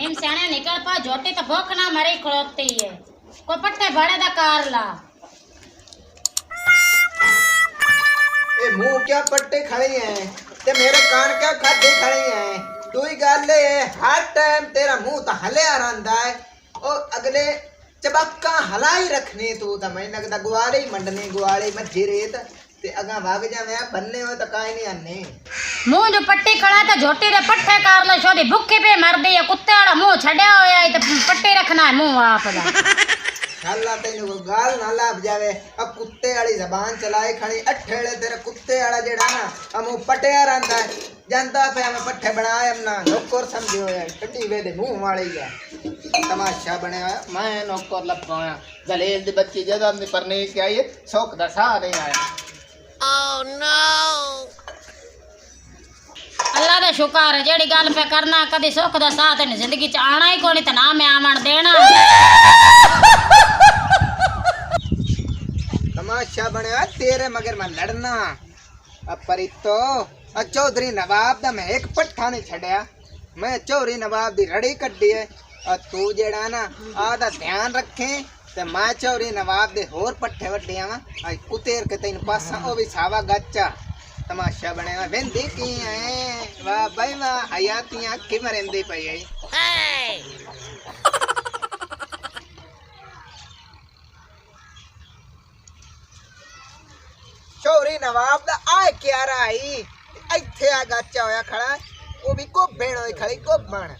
नीम सियाने निकल पा झोटी तो भूख ना मरी खड़ोती है को पट्टे भड़े दा कार ला ए मुंह क्या पट्टे खड़े हैं ते मेरे कान क्या खाते खड़े हैं तू ही गल है हर टाइम तेरा मुंह तो हलिया रंदा है और अगले चबक्का हलाई रखने तू तो मैं लगदा गुआड़े मंडने गुआड़े मच्छी रेत ते अगा भाग जावे बनने हो तो काई नहीं आने मुंह जो पट्टी खड़ा तो झोटी दे पट्टे कार ला छोरी भूखे पे मर दी है कुत्ते वाला मुंह छड़या होया है तो पट्टे रखना है मुंह आप दा शाला तेन को गाल ना लाभ जावे अब कुत्ते वाली जबान चलाए खड़ी अठेड़े तेरे कुत्ते वाला जेड़ा ना हम पटिया रंदा है जानता पे हमें पट्ठे बनाए अपना नौकर समझो यार टट्टी वे दे मुंह वाले या तमाशा बनया मैं नौकर लपवाया जलील दी बच्ची जदा में परने के आई शौक दा सा नहीं आया Oh no अल्लाह दा शुक्र है जेड़ी गल पे करना कदी सुख दा साथ नहीं जिंदगी च आना ही कोनी ते ना मैं आवन देना तमाशा बनया तेरे मगर मैं लड़ना अब परितो चौधरी नवाब दा मैं एक पट्ठा नहीं छड़या मैं चौधरी नवाब दी रड़ी कड्डी है और तू जेड़ा ना आदा ध्यान रखे ते मैं चौधरी नवाब दे होर पट्ठे वड्डिया वा आई कुतेर के तैन पासा ओ भी सावा गच्चा तमाशा बनेगा वेंदी की है वाह भाई वाह हयातियां कि मरेंदी पई है चौधरी नवाब दा आए क्या राई इथे आ गच्चा होया खड़ा वो भी को भेण होई खड़ी को बण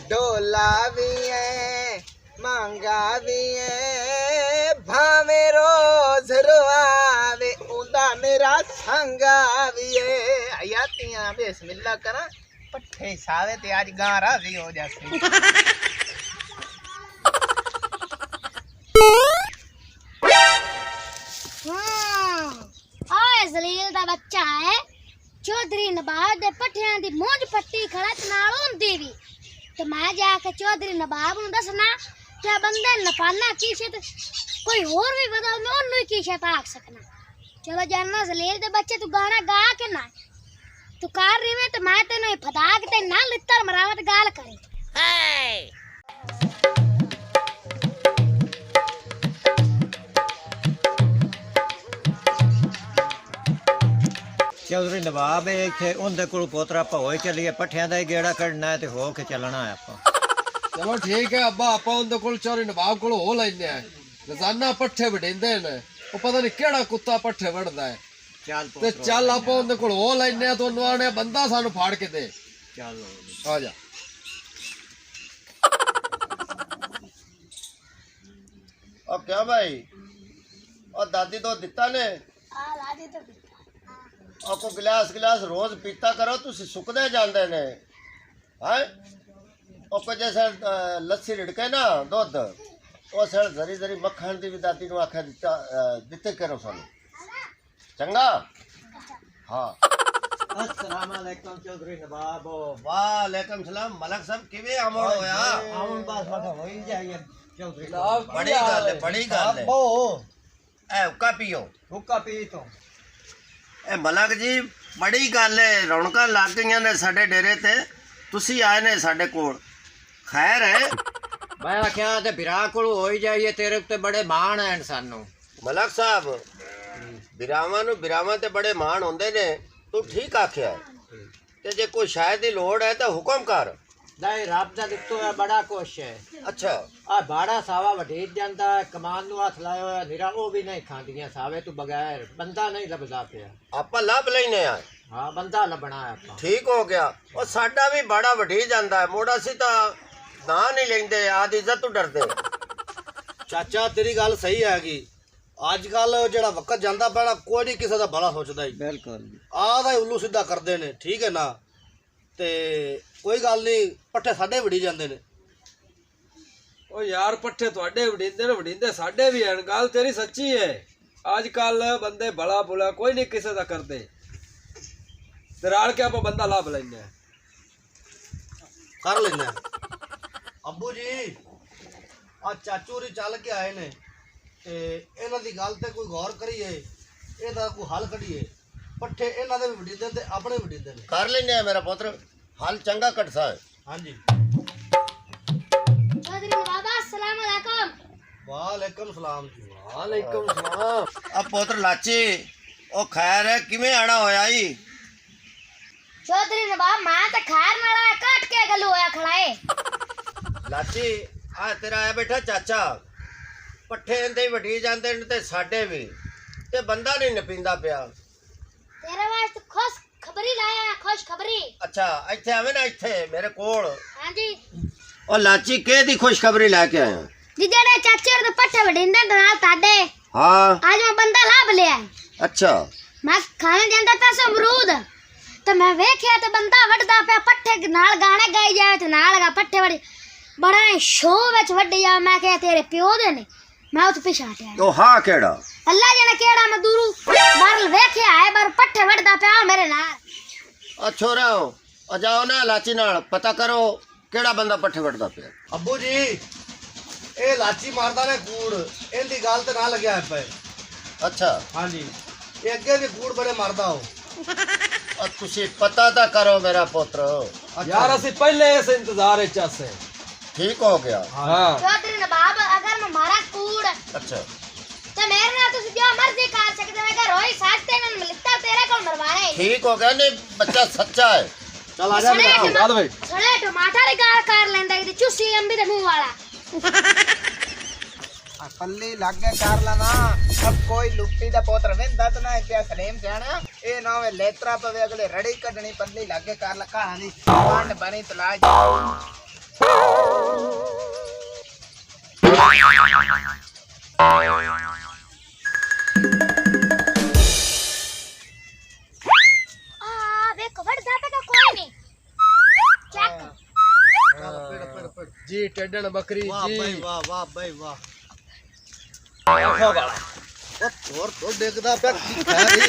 डोला भी है मांगा भी है भावे रोज रोआवे उदा मेरा संगा भी है हयातियां बिस्मिल्लाह करा पट्ठे सावे ते आज गारा भी हो जासी ओए जलील दा बच्चा है चौधरी नवाब दे पट्ठियां दी मूंज पट्टी खड़ा ते नाल हुंदी भी ते मैं जाके चौधरी नवाब नूं दसना क्या बंदे नफाना की शे ते कोई और भी बता मैं ओनू की शे आख सकना चलो जानना जलील दे बच्चे तू गाना गा के ना तू कार रही में ते मैं तेनू फदा के ते ना लित्तर मरावत गाल करे चौधरी नवाब है इत्थे उनदे कोल पोतरा भोए चलिए पट्ठियां दा गेड़ा कढना है ते हो के चलना है आपां चलो ठीक है अब्बा आप उनदे कोल चौधरी नवाब कोल हो लैने आ रोजाना पट्ठे वडिंदे ने ओ पता नहीं केड़ा कुत्ता पट्ठे वड़दा है चल ते चल आप उनदे कोल हो लैने आ तो नवाने बंदा सानू फाड़ के दे चल आ जा अब क्या भाई और दादी तो दिता ने आ लादी तो और को गिलास गिलास रोज पीता करो तुसी सुकदे जांदे ने हैं और को जैसे लस्सी रिड़के ना दूध ओ सर जरी जरी मक्खन दी भी दादी नु आखे दिते करो सानू चंगा हां अस्सलाम वालेकुम चौधरी नवाब वालेकुम सलाम मलक साहब किवे आमण होया आउन बस वटा होई जाइए चौधरी बड़ी गल है ए हुक्का पियो हुक्का पी तो ए मलक जी बड़ी गल है रौनकां लग गईयां ने साडे डेरे ते तुसी आए ने साडे कोल खैर है मैं आख्या ते बिरा कोल होई जाइए तेरे उत्ते बड़े मान हैं सानू मलक साहब बिरावां ते बड़े मान होंदे ने तू ठीक आख्या है ते जे कोई शायद दी लोड़ है तो हुक्म कर नहीं रब दा दित्तो है बड़ा कुछ है अच्छा आ बाड़ा सावा वढेज जांदा है कमान नु हाथ लायो है निरा ओ भी नहीं खांदियां सावे तू बगैर बंदा नहीं लभदा पिया आपा लब लेने आए हां बंदा लबना है आपा ठीक हो गया और साडा भी बड़ा वढी जांदा है मोड़ा सी ता ना नहीं लेंदे आद इज्जत तो डरदे चाचा तेरी गल सही हैगी अजकल जेड़ा वक्त जांदा पैना कोई नहीं किसी दा भला सोचदा ही बिल्कुल आदा ही उल्लू सीधा करदे ने ठीक है ना ते कोई गल नहीं पट्ठे साडे वड़ी जांदे ने ओ यार पट्ठे तुहाडे वडिंदे ने वडिंदे साडे भी हैं गल तेरी सच्ची है अजकल बंदे भला बुला कोई नहीं किसी दा करदे ते राल के आप बंदा लाभ लैने कर लेना अब्बू जी आ चाचू री चल के आए ने ते इन्हां दी गल ते कोई गौर करिए ਇਹਦਾ ਕੋਈ ਹੱਲ ਕੱਢੀਏ ਪੱਠੇ ਇਹਨਾਂ ਦੇ ਵੀ ਵਡੀਂਦੇ ਤੇ ਆਪਣੇ ਵਡੀਂਦੇ ਨੇ कर लेने मेरा पुत्र हल चंगा कटसा है हाँ जी चौधरी नवाब अस्सलाम वालेकुम। वालेकुम सलाम जी। ਵਾਲੇਕੁਮ ਸਲਾਮ। ਆ ਪੁੱਤਰ ਲਾਚੀ ਉਹ ਖੈਰ ਹੈ ਕਿਵੇਂ ਆਣਾ ਹੋਇਆ ਈ चौधरी नवाब मां तो खार नाला काट के गलू होया खड़ा है। ਲਾਚੀ ਆ ਤੇਰਾ ਆਇਆ ਬੈਠਾ ਚਾਚਾ ਪੱਠੇ ਇੰਦੇ ਹੀ ਵਢੀ ਜਾਂਦੇ ਨੇ ਤੇ ਸਾਡੇ ਵੀ ਤੇ ਬੰਦਾ ਨਹੀਂ ਨਪੀਂਦਾ ਪਿਆ तेरे वास्ते खुश खबरी लाया है, खुश खबरी। ਅੱਛਾ ਇੱਥੇ ਆਵੇਂ ਨਾ ਇੱਥੇ ਮੇਰੇ ਕੋਲ हाँ जी ਉਹ ਲਾਚੀ ਕਿਹਦੀ ਖੁਸ਼ਖਬਰੀ ਲੈ ਕੇ ਆਇਆ जी जेड़े चाचे और पट्ठे वडिंदे नाल ताडे ਹਾਂ आज मैं बंदा लाभ लिया है। ਅੱਛਾ मैं खाने ਜਾਂਦਾ ਪਿਆ ਸੀ ਅਮਰੂਦ ਤੇ ਮੈਂ ਵੇਖਿਆ ਤੇ ਬੰਦਾ ਵੱਢਦਾ ਪਿਆ ਪੱਠੇ ਨਾਲ ਗਾਣੇ ਗਾਈ ਜਾਵੇ ਤੇ ਨਾਲ ਗਾ ਪੱਠੇ ਵੜੀ ਬੜਾ ਸ਼ੋਅ ਵਿੱਚ ਵੱਢੀ ਜਾ। ਮੈਂ ਕਿਹਾ ਤੇਰੇ ਪਿਓ ਦੇ ਨੇ। ਮੈਂ ਉੱਥੇ ਪਿਛਾ ਹਟਿਆ। ਉਹ ਹਾਂ ਕਿਹੜਾ ਅੱਲਾ ਜਾਣੇ ਕਿਹੜਾ ਮੈਂ ਦੂਰੂ ਬਾਹਰ ਵੇਖਿਆ ਹੈ ਪਰ ਪੱਠੇ ਵੱਢਦਾ ਪਿਆ ਮੇਰੇ ਨਾਲ। ਆ ਛੋਰਾ ਆ ਜਾਓ ਨਾ ਲਾਚੀ ਨਾਲ ਪਤਾ ਕਰੋ ਕਿਹੜਾ ਬੰਦਾ ਪੱਠੇ ਵੱਢਦਾ ਪਿਆ अब्बू जी ये लाची मारदा ने कूड़ इनदी गल ते ना लग्या है पे। ਅੱਛਾ हाँ जी ये अगे भी कूड़ बड़े मारदा हो। ਆ ਤੁਸੀਂ ਪਤਾ ਤਾਂ ਕਰੋ ਮੇਰਾ ਪੁੱਤਰ ਯਾਰ ਅਸੀਂ ਪਹਿਲੇ ਇਸ ਇੰਤਜ਼ਾਰ ਵਿੱਚ ਆਸੇ। ਠੀਕ ਹੋ ਗਿਆ ਹਾਂ ਚੌਧਰੀ ਨਵਾਬ ਅਗਰ ਮੈਂ ਮਾਰਾ ਕੂੜ ਅੱਛਾ ਤੇ ਮੇਰੇ ਨਾਲ ਤੁਸੀਂ ਜੋ ਮਰਜ਼ੀ ਕਰ ਸਕਦੇ ਹੋ। ਅਗਰ ਰੋਈ ਸਾਥ ਤੇ ਮੈਨੂੰ ਮਿਲਤਾ ਤੇਰੇ ਕੋਲ ਮਰਵਾਣੇ। ਠੀਕ ਹੋ ਗਿਆ ਨਹੀਂ ਬੱਚਾ ਸੱਚਾ ਹੈ चल आ जा मेरे सुने ਚੱਲ ਬਈ ਸੜੇ ਟਮਾਟਰ ਦੀ ਗਾਲ ਕਰ ਲੈਂਦਾ ਇਹ ਚੁੱਸੀ ਅੰਬੀ ਦੇ ਮੂੰਹ ਵਾਲਾ। पल्ली लागे कर लना अब कोई लुप्पी दा पोत्र वेंदा तो ना क्या सलीम जाना ए ना वे लेत्रा पवे अगले रड़ी कढनी पल्ली लागे कर ला कहानी पांड बनी तलाज आ देखो वड़दा पे तो कोई नहीं। चेक ਜੀ ਟੇਡਣ ਬੱਕਰੀ वाह ਜੀ भाई वाह वाह भाई वाह ਆਖੋ ਵਾਲਾ और तो देखदा पे की खैरी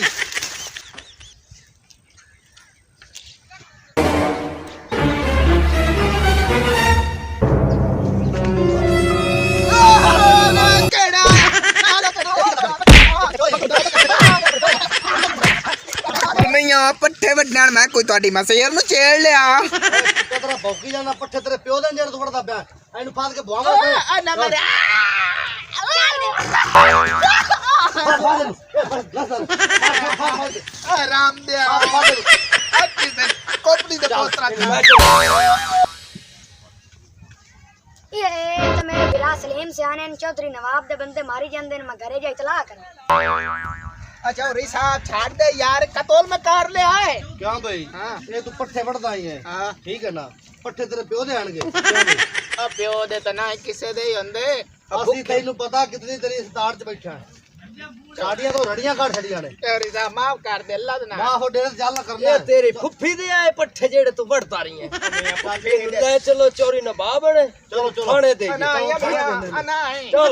नहीं आ पट्ठे वड्डण मैं कोई ਤੁਹਾਡੀ ਮਸੇਰ ਨੂੰ ਛੇੜ ਲਿਆ तेरा भौकी जाना पट्ठे तेरे प्यो दे जेड़ तोड़दा पे एनु फाद के बुआवा पे आ ना मारे आराम दे कोपड़ी दे पोतरा ये तो मेरे बिला सलीम से आने चौधरी नवाब दे बंदे मारी जांदे ने मैं घरे जा इतला कर। अच्छा और साहब छाड़ दे यार कतोल में कार ले आए क्या भाई हाँ। ये तू पट्ठे वड़दा ही है हाँ। ठीक है ना पट्ठे तेरे प्यो दे आणगे अब प्यो दे तो ना किसे दे होंदे ਅਸੀਂ ਤੈਨੂੰ ਪਤਾ ਕਿਤਨੀ ਤੇਰੀ ਸਤਾਰ ਚ ਬੈਠਾ ਸਾਡੀਆਂ ਤੋਂ ਰੜੀਆਂ ਘੜ ਛੜੀਆਂ ਨੇ और साहब माफ कर दे अल्लाह ना ਮਾਂ ਹੋ ਡੇਰੇ ਚੱਲ ਕਰਨਾ ਇਹ ਤੇਰੀ ਫੁੱਫੀ ਦੇ ਆਏ ਪੱਠੇ ਜਿਹੜੇ ਤੂੰ ਵੜਦਾ ਰਹੀ ਹੈ ਲੈ ਚਲੋ ਚੋਰੀ ਨਵਾਬ ਨੇ ਚਲੋ ਚਲੋ ਥਾਣੇ ਤੇ ना ये भैया ना है ਚਲ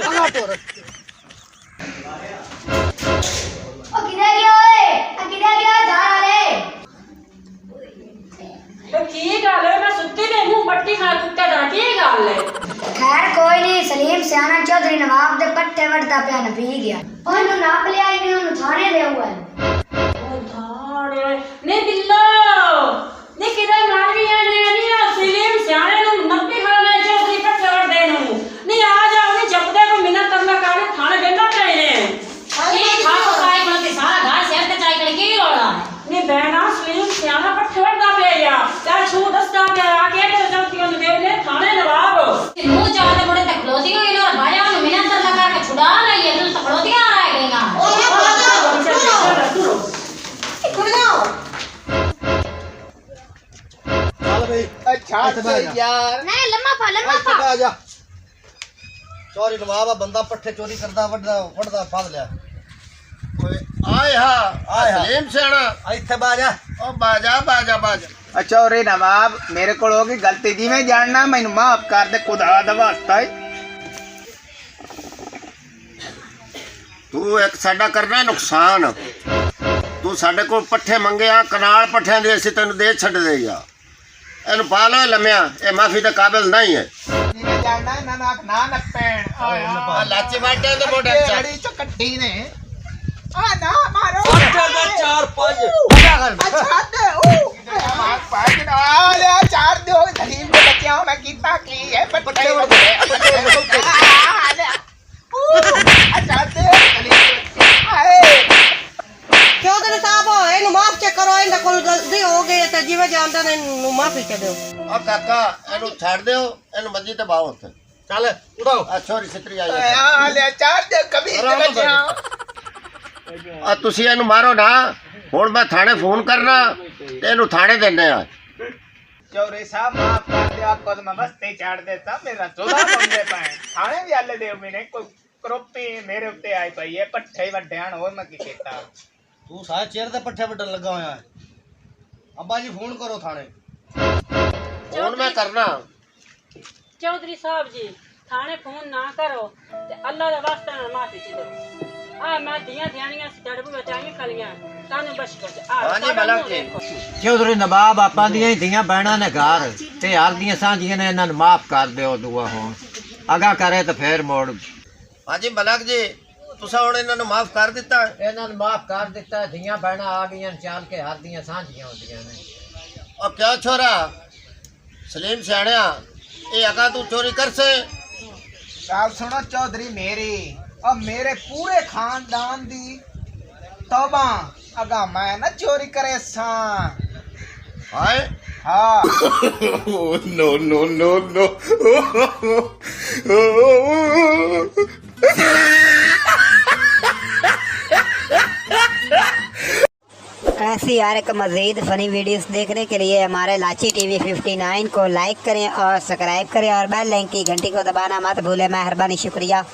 ओ किधर गया ओए आ किधर गया धार वाले। ਤੇ ਕੀ ਗੱਲ ਹੈ ਮੈਂ ਸੁੱਤੀ ਤੇ ਮੂੰਹ ਪੱਟੀ ਨਾਲ ਕੁੱਤੇ ਦਾ ਕੀ ਗੱਲ ਹੈ खैर कोई नहीं सलीम सियाना चौधरी नवाब दे पट्टे वड़दा पिया न पी गया ओनु नाप लिया इने ओनु थाने दे हुआ ਉਹ ਧਾੜੇ ਨੇ ਬਿੱਲੋ ਨੇ ਕਿਧਰ ਮਾਰ ਗਈਆਂ ਨੇ ਨਹੀਂ ਸਲੀਮ ਸਿਆਣੇ ਨੂੰ ਨੱਪੀ ਖਾਣੇ ਚੌਧਰੀ ਪੱਠੇ ਵੜਦੇ ਨੂੰ ਨਹੀਂ ਆ ਜਾਓ ਨਹੀਂ ਜਪਦੇ ਕੋ ਮਿੰਨਤ ਕਰਨਾ ਕਾਹਨੇ ਥਾਣੇ ਬੈਠਾ ਪਏ ਨੇ ਇਹ ਖਾਓ ਕਾਇ ਕੋਲ ਤੇ ਸਾਰਾ ਘਰ ਸਿਰ ਤੇ ਚਾਈ ਕਰ ਕੀ ਰੋਲਾ ਨਹੀਂ ਬੈਣਾ ਸਲੀਮ ਸਿਆਣਾ ਪੱਠੇ ਵੜਦਾ ਪਿਆ ਯਾ ਤਾਂ ਛੂ ਦੱਸਦਾ ਪਿਆ ਆ ਕੇ ਤੇ ਚੌਧਰੀ ਨੂੰ ਵੇਖ ਲੈ ਥਾਣੇ ਨਵਾਬ ਮੂੰਹ ਚਾਹਦੇ ਮੁੰਡੇ ਤੇ ਖਲੋਦੀ ਹੋਈ ਲੋ ਭਾਇਆ ਨੂੰ ਮਿੰਨਤ ਕਰਨਾ ਕਰਕੇ ਛੁਡਾ ਲਈਏ ਤੂੰ ਤਖੜੋਦੀ ਆ ਰਹਿ ਗਈਆਂ ਚੱਲ ਬਈ अच्छा तो यार नहीं लम्मा पा ਇੱਥੇ ਆ ਜਾ ਚੋਰੀ ਨਵਾਬ ਆ ਬੰਦਾ ਪੱਠੇ ਚੋਰੀ ਕਰਦਾ ਵੜਦਾ ਫੜ ਲਿਆ ਓਏ ਆਏ ਹਾਂ ਸਲੀਮ ਸਿਆਣਾ ਇੱਥੇ ਬਾ ਜਾ ਉਹ ਬਾਜਾ ਬਾਜਾ ਬਾਜਾ अच्छा और नवाब मेरे को होगी गलती जी मैं जानना मैनू माफ कर दे खुदा दा वास्ता ਤੂੰ ਇੱਕ ਸਾਡਾ ਕਰਨਾ ਨੁਕਸਾਨ ਤੂੰ ਸਾਡੇ ਕੋਲ ਪੱਠੇ ਮੰਗਿਆ ਕਨਾਲ ਪੱਠਿਆਂ ਦੇ ਅਸੀਂ ਤੈਨੂੰ ਦੇ ਛੱਡ ਦੇਗਾ ਇਹਨੂੰ ਪਾ ਲਓ ਲੰਮਿਆ ਇਹ ਮਾਫੀ ਦੇ ਕਾਬਿਲ ਨਹੀਂ ਹੈ जी मैं जानना ना ना ना नपेण ਆ ਲਾਚੀ ਵਾਟੇ ਦੇ ਮੋਢੇ ਚੱਕ बड़ी चो कट्टी ने आ ना मारो ਪੱਠੇ ਦਾ 4-5 अच्छा दे ओ मार पाए ना आ ले चार दो धलीम पट्टे वड़ दे ਚੌਧਰੀ ਸਾਹਿਬ ਇਹਨੂੰ ਮਾਫ ਚ ਕਰੋ ਇਹਨਾਂ ਕੋਲ ਗਲਤੀ ਹੋ ਗਈ ਤੇ ਜਿਵੇਂ ਜਾਂਦਾ ਨੇ ਇਹਨੂੰ ਮਾਫੀ ਚ ਦਿਓ ਆ ਕਾਕਾ ਇਹਨੂੰ ਛੱਡ ਦਿਓ ਇਹਨੂੰ ਮੰਜੀ ਤੇ ਬਾਹੋ ਉੱਥੇ चल उठाओ ਆ ਛੋਰੀ ਸਿੱਤਰੀ ਆਈ ਆ ਲੈ ਚਾਰ ਦੇ ਕਬੀ ਤੇ ਆ ਤੁਸੀਂ ਇਹਨੂੰ ਮਾਰੋ ਨਾ ਹੁਣ ਮੈਂ ਥਾਣੇ ਫੋਨ ਕਰਨਾ ਤੇ ਇਹਨੂੰ ਥਾਣੇ ਦਿੰਦੇ ਆ ਚੌਰੇ ਸਾਹਿਬ ਮਾਫ ਕਰ ਦਿਓ ਆਪਕੋ ਮੈਂ ਮਸਤੇ ਛੱਡ ਦੇਤਾ ਮੇਰਾ 14 ਬੰਦੇ ਪਏ ਥਾਣੇ ਵੀ ਹੱਲੇ ਦੇ ਮੈਨੇ ਕੋਈ ਕਰੋਪੀ ਮੇਰੇ ਉੱਤੇ ਆਈ ਪਈ ਹੈ ਪੱਠੇ ਵੱਡਿਆਣ ਹੋਰ ਮੈਂ ਕੀ ਕੀਤਾ तू सारे चेयर ते पट्टे वड्डन लगा होया है अब्बा जी फोन करो थाने ਹੁਣ ਮੈਂ ਕਰਨਾ ਚੌਧਰੀ ਸਾਹਿਬ ਜੀ ਥਾਣੇ ਫੋਨ ਨਾ ਕਰੋ ਤੇ ਅੱਲਾ ਦਾ ਵਾਸਤਾ ਨਾਲ ਮਾਫੀ ਚ ਦਿਓ ਆ ਮੈਂ ਦੀਆਂ ਧਿਆਨੀਆਂ ਸਟੜਬੂ ਬਚਾਈਆਂ ਕਲੀਆਂ ਤੁਹਾਨੂੰ ਬਸ਼ਕਤ ਆ ਹਾਂਜੀ ਮਲਕ ਜੀ ਚੌਧਰੀ ਨਵਾਬ ਆਪਾਂ ਦੀਆਂ ਹੀ ਧੀਆਂ ਬਹਿਣਾ ਨੇ ਘਰ ਤੇ ਹਾਲ ਦੀਆਂ ਸਾਂਝੀਆਂ ਨੇ ਇਹਨਾਂ ਨੂੰ ਮਾਫ ਕਰ ਦਿਓ ਦੁਆ ਹੋਣ ਅਗਾ ਕਰੇ ਤਾਂ ਫੇਰ ਮੋੜ ਹਾਂਜੀ ਮਲਕ ਜੀ ਤੁਸੀਂ ਹੁਣ ਇਹਨਾਂ ਨੂੰ ਮਾਫ ਕਰ ਦਿੱਤਾ ਇਹਨਾਂ ਨੂੰ ਮਾਫ ਕਰ ਦਿੱਤਾ ਧੀਆਂ ਬਹਿਣਾ ਆ ਗਈਆਂ ਚਾਲ ਕੇ ਹਾਲ ਦੀਆਂ ਸਾਂਝੀਆਂ ਹੁੰਦੀਆਂ ਨੇ और क्या छोरा सलीम सियाणिया ये अगा तू चोरी कर से ਗੱਲ ਸੁਣੋ ਚੌਧਰੀ ਮੇਰੀ ਔਰ ਮੇਰੇ ਪੂਰੇ ਖਾਨਦਾਨ ਦੀ ਤੌਬਾ ਅਗਾ ਮੈਂ ਨਾ ਚੋਰੀ ਕਰੇ ਸਾਂ हाय ਹਾਂ ऐसी यार एक मज़ीद फ़नी वीडियोस देखने के लिए हमारे लाची टीवी 59 को लाइक करें और सब्सक्राइब करें और बेल आइकन की घंटी को दबाना मत भूलें। मेहरबानी, शुक्रिया।